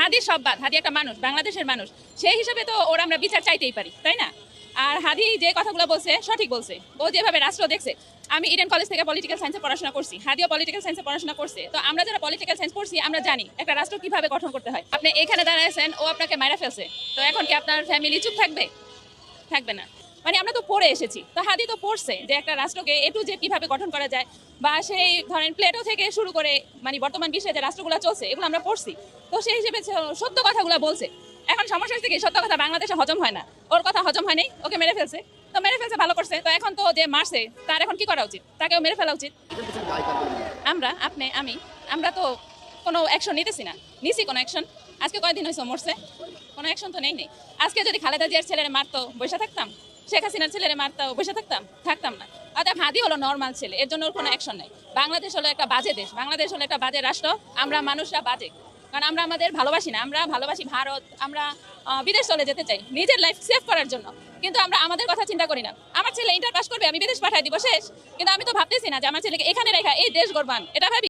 হাদি সব বাদ, হাদি একটা মানুষ, বাংলাদেশের মানুষ, সেই হিসেবে তো ওর আমরা বিচার চাইতেই পারি, তাই না? আর হাদি যে কথাগুলো বলছে সঠিক বলছে, ও যেভাবে রাষ্ট্র দেখছে। আমি ইডেন কলেজ থেকে পলিটিক্যাল সায়েন্সে পড়াশোনা করছি, হাদিও পলিটিক্যাল সায়েন্সে পড়াশোনা করছে। তো আমরা যারা পলিটিক্যাল সায়েন্স পড়ছি আমরা জানি একটা রাষ্ট্র কিভাবে গঠন করতে হয়। আপনি এখানে দাঁড়াইছেন, ও আপনাকে মাইরা ফেলছে, তো এখন কি আপনার ফ্যামিলি চুপ থাকবে? থাকবে না। মানে আমরা তো পড়ে এসেছি, তো হাদি তো পড়ছে যে একটা রাষ্ট্রকে এটু যে কিভাবে গঠন করা যায়, বা সেই ধরেন প্লেটো থেকে শুরু করে মানে বর্তমান বিশ্বে যে রাষ্ট্রগুলো চলছে এগুলো আমরা পড়ছি। তো সেই হিসেবে সত্য কথাগুলো বলছে। এখন সমস্যা হচ্ছে কি, সত্য কথা বাংলাদেশে হজম হয় না, ওর কথা হজম হয়নি, ওকে মেরে ফেলছে। তো মেরে ফেলছে, ভালো করছে। তো এখন তো যে মারছে তার এখন কি করা উচিত? তাকেও মেরে ফেলা উচিত। আমরা, আপনি, আমি, আমরা তো কোনো অ্যাকশন নিতেছি না। নিছি কোনো অ্যাকশন? আজকে কয়দিন হয়েছে মরছে? কোনো অ্যাকশন তো নেই। আজকে যদি খালেদা জিয়ার ছেলেরে মারতো বসে থাকতাম? শেখ হাসিনার ছেলেরে মারতো বসে থাকতাম? থাকতাম না। অর্থাৎ হাদি হলো নর্মাল ছেলে, এর জন্য ওর কোনো অ্যাকশন নেই। বাংলাদেশ হলো একটা বাজে দেশ, বাংলাদেশ হলো একটা বাজে রাষ্ট্র। আমরা মানুষরা বাজে, কারণ আমরা আমাদের ভালোবাসি না। আমরা ভালোবাসি ভারত, আমরা বিদেশ চলে যেতে চাই নিজের লাইফ সেভ করার জন্য, কিন্তু আমরা আমাদের কথা চিন্তা করি না। আমার ছেলে ইন্টার পাস করবে, আমি বিদেশ পাঠাই দিব, শেষ। কিন্তু আমি তো ভাবতেছি না যে আমার ছেলেকে এখানে রেখা এই দেশ গড়বান, এটা ভাবি।